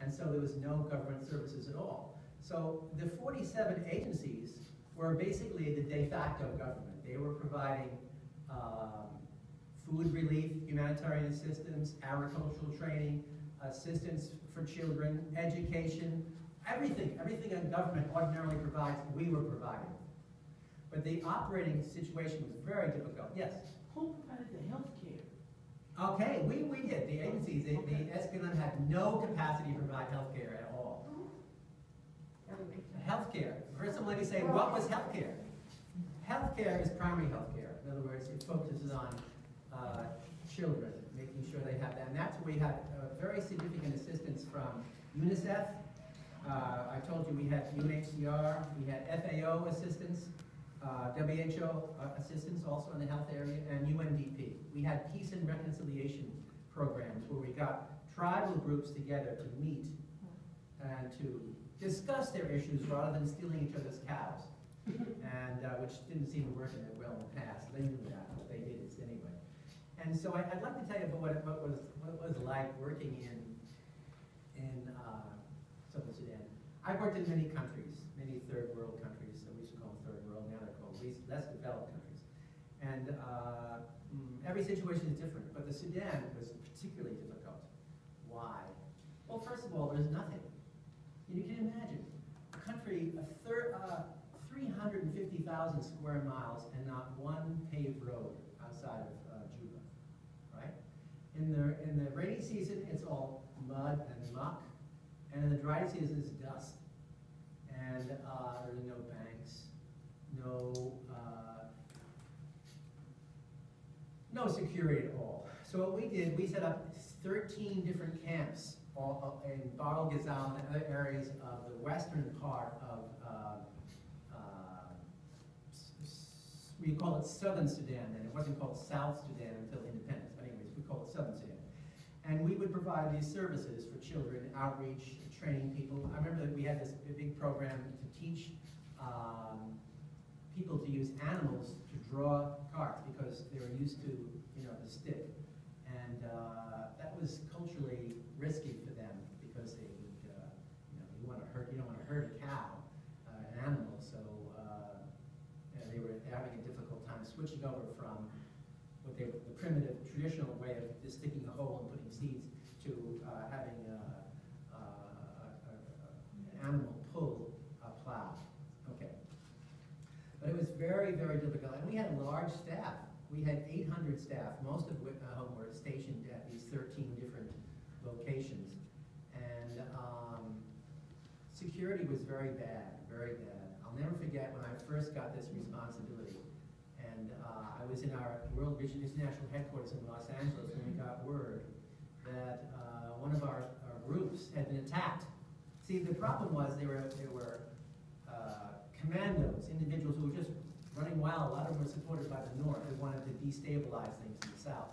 And so there was no government services at all. So the 47 agencies were basically the de facto government. They were providing food relief, humanitarian assistance, agricultural training, assistance for children, education, everything a government ordinarily provides, we were providing. But the operating situation was very difficult. Yes? Who provided the health care? Okay, we did. The agencies, the SPLM had no capacity to provide health care at all. Health care. I heard some lady say, what was health care? Health care is primary health care. In other words, it focuses on children, making sure they have that. And that's where we had very significant assistance from UNICEF. I told you we had UNHCR, we had FAO assistance, WHO assistance also in the health area, and UNDP. We had peace and reconciliation programs where we got tribal groups together to meet and to discuss their issues rather than stealing each other's cows, and which didn't seem to work in it well in the past. They knew that, but they did it anyway. And so I'd like to tell you about what it was like working in Southern Sudan. I've worked in many countries, many third world countries, so we used to call them third world, now they're called less developed countries. And every situation is different, but the Sudan was particularly difficult. Why? Well, first of all, there's nothing. You can imagine a country, 350,000 square miles and not one paved road outside of Juba, right? In the rainy season, it's all mud and muck, and in the dry season, it's dust. And there are no banks, no security at all. So what we did, we set up 13 different camps in Bahr el-Ghazal and other areas of the western part of, we call it Southern Sudan, and it wasn't called South Sudan until independence, but anyways, we call it Southern Sudan. And we would provide these services for children, outreach, training people. I remember that we had this big program to teach people to use animals to draw carts because they were used to, the stick. And that was culturally risky for them because they would, you don't want to hurt a cow, an animal. So they were having a difficult time switching over from the primitive, traditional way of just sticking a hole and putting seeds to having an animal pull a plow. Okay. But it was very, very difficult. And we had a large staff. We had 800 staff, most of which were stationed at these 13 different locations. And security was very bad, very bad. I'll never forget when I first got this responsibility. And I was in our World Vision International headquarters in Los Angeles when we got word that one of our groups had been attacked. See, the problem was there were commandos, individuals who were just running wild. A lot of them were supported by the North. They wanted to destabilize things in the South.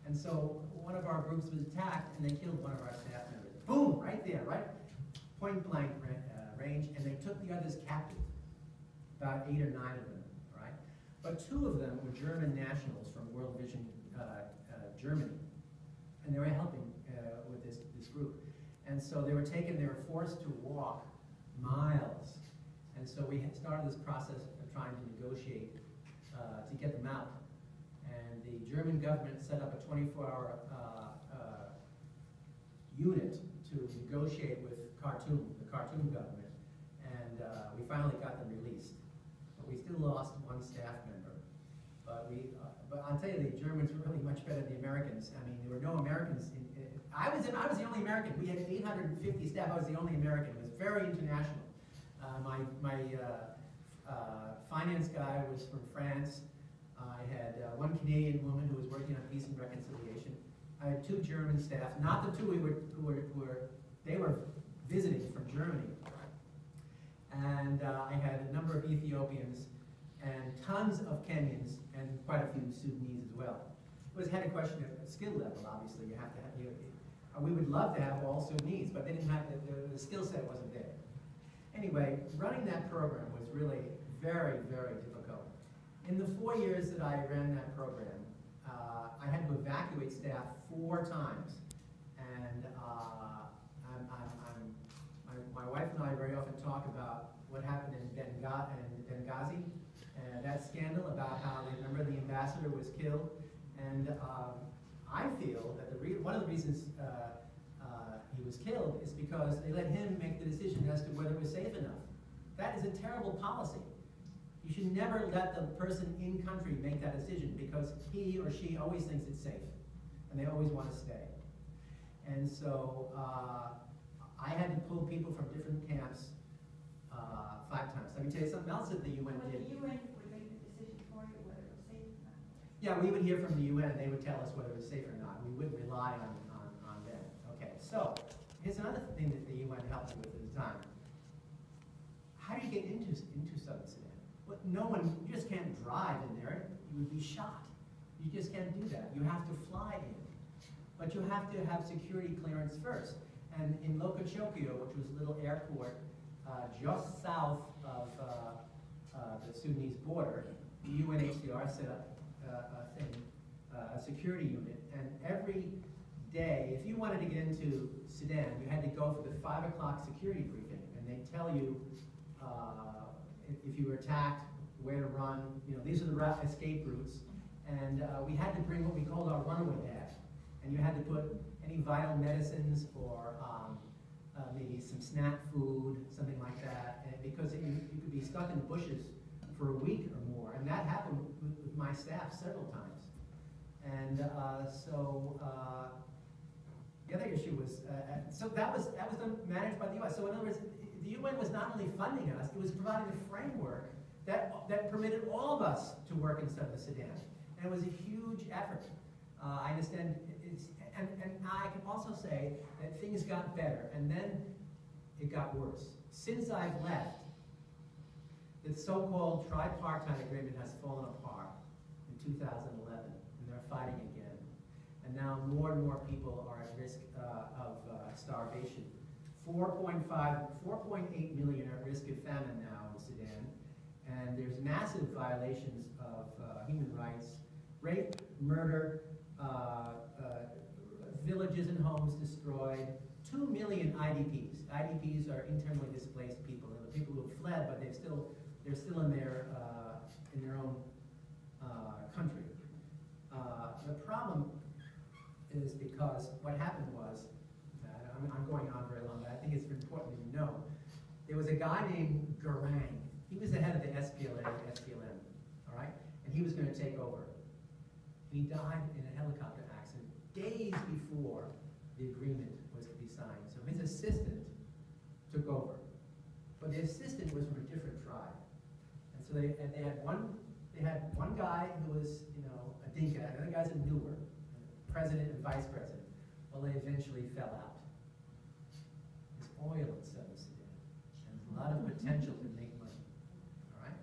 And so one of our groups was attacked, and they killed one of our staff members. Boom, right there, right? Point blank range, and they took the others captive, about 8 or 9 of them, right? But 2 of them were German nationals from World Vision Germany, and they were helping with this group. And so they were forced to walk miles. And so we had started this process of trying to negotiate to get them out. And the German government set up a 24-hour unit to negotiate with the Khartoum government. And we finally got them released. But we still lost 1 staff member. But I'll tell you, the Germans were really much better than the Americans. I mean, there were no Americans. I was the only American. We had 850 staff. I was the only American. It was very international. My finance guy was from France. I had 1 Canadian woman who was working on peace and reconciliation. I had 2 German staff, not the 2 they were visiting from Germany. And I had a number of Ethiopians and tons of Kenyans and quite a few Sudanese as well. It had a question of skill level, obviously. You have to have, we would love to have all Sudanese, but they didn't have, the skill set wasn't there. Anyway, running that program was really very, very difficult. In the 4 years that I ran that program, I had to evacuate staff 4 times. And I'm talk about what happened in Benghazi, that scandal about how, remember, the ambassador was killed. And I feel that one of the reasons he was killed is because they let him make the decision as to whether it was safe enough. That is a terrible policy. You should never let the person in country make that decision, because he or she always thinks it's safe, and they always want to stay. And so I had to pull people from different camps 5 times. Let me tell you something else that the UN did. The UN would make the decision for you whether it was safe or not. Yeah, we would hear from the UN, and they would tell us whether it was safe or not. We wouldn't rely on them. Okay, so here's another thing that the UN helped me with at the time. How do you get into Southern Sudan? Well, you just can't drive in there. You would be shot. You just can't do that. You have to fly in. But you have to have security clearance first. And in Lokochokio, which was a little airport just south of the Sudanese border, the UNHCR set up a security unit. And every day, if you wanted to get into Sudan, you had to go for the 5 o'clock security briefing. And they tell you if you were attacked, where to run. These are the escape routes. And we had to bring what we called our runaway bag. And you had to put any vital medicines or maybe some snack food, something like that, and because you could be stuck in the bushes for a week or more. And that happened with my staff several times. And the other issue was, so that was managed by the U.S. So in other words, the UN was not only funding us, it was providing a framework that permitted all of us to work in Southern Sudan. And it was a huge effort. I understand, and I can also say that things got better, and then it got worse. Since I've left, the so-called tripartite agreement has fallen apart in 2011, and they're fighting again. And now more and more people are at risk of starvation. 4.8 million are at risk of famine now in Sudan, and there's massive violations of human rights, rape, murder, villages and homes destroyed, 2 million IDPs. IDPs are internally displaced people, and the people who have fled, but they're still in their own country. The problem is because what happened was, I'm going on very long, but I think it's important that you know, there was a guy named Garang. He was the head of the SPLM, all right? And he was going to take over. He died in a helicopter accident days before the agreement was to be signed. So his assistant took over. But the assistant was from a different tribe. And so they had one guy who was, a Dinka, and the other guy's a Newer, president and vice president. Well, they eventually fell out. There's oil in Southern Sudan, and there's a lot of potential to make money, all right?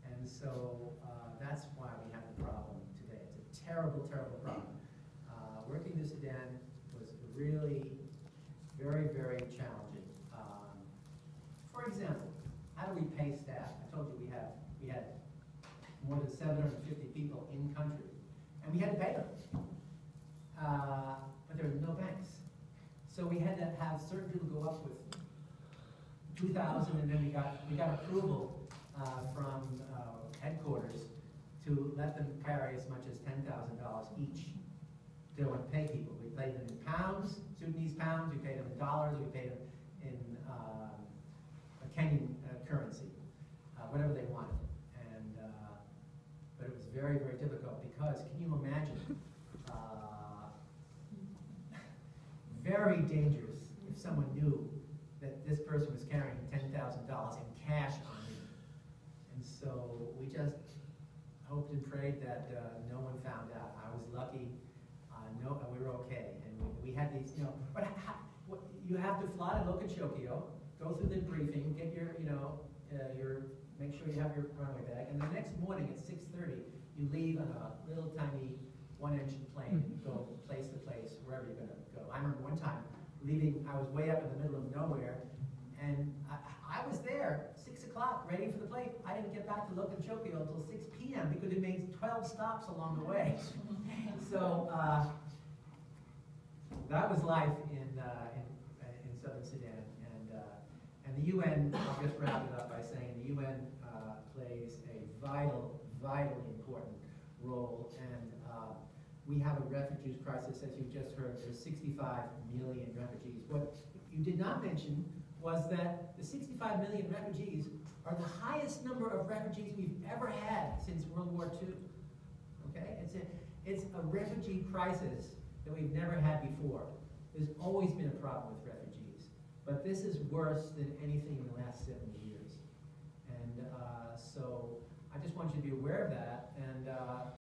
And so that's why we have the problem today. It's a terrible, terrible problem. Working in Sudan was really very, very challenging. For example, how do we pay staff? I told you we had more than 750 people in country, and we had to pay them. But there were no banks. So we had to have certain people go up with 2,000, and then we got approval from headquarters to let them carry as much as $10,000 each to pay people. We paid them in pounds, Sudanese pounds, we paid them in dollars, we paid them in Kenyan currency, whatever they wanted. And but it was very, very difficult because, can you imagine, very dangerous if someone knew that this person was carrying $10,000 in cash on him. And so we just hoped and prayed that no one found out. I was lucky. No, we were okay. And we had these, but you have to fly to Lokochokio, go through the briefing, get your, make sure you have your runway bag, and the next morning at 6:30, you leave on a little tiny one-engine plane and you go place to place, wherever you're going to go. I remember one time leaving, I was way up in the middle of nowhere, and I was there, 6 o'clock, ready for the plane. I didn't get back to Lokochokio until 6 p.m. because it made 12 stops along the way. So that was life in Southern Sudan, and the UN, I'll just wrap it up by saying the UN plays a vitally important role, and we have a refugees crisis, as you just heard. There's 65 million refugees. What you did not mention was that the 65 million refugees are the highest number of refugees we've ever had since World War II. Okay? It's a refugee crisis that we've never had before. There's always been a problem with refugees, but this is worse than anything in the last 70 years. And so I just want you to be aware of that, and